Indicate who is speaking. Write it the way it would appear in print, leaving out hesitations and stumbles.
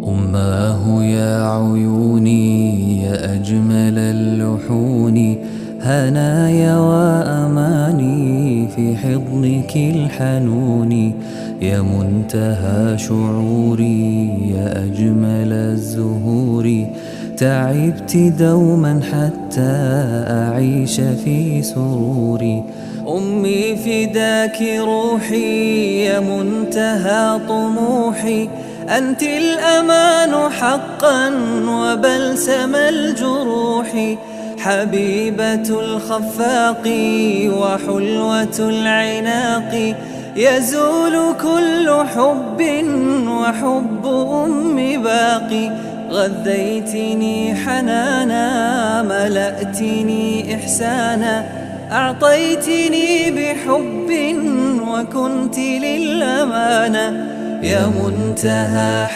Speaker 1: أماه يا عيوني يا أجمل اللحون، هنايا وأماني في حضنك الحنون، يا منتهى شعوري يا أجمل الزهور، تعبت دوما حتى أعيش في سروري. أمي فداك روحي يا منتهى طموحي، أنت الأمان حقا وبلسم الجروح، حبيبة الخفاق وحلوة العناق، يزول كل حب وحب أمي باقي. غذيتني حنانا ملأتني إحسانا، أعطيتني بحب وكنت للأمانة، يا منتهى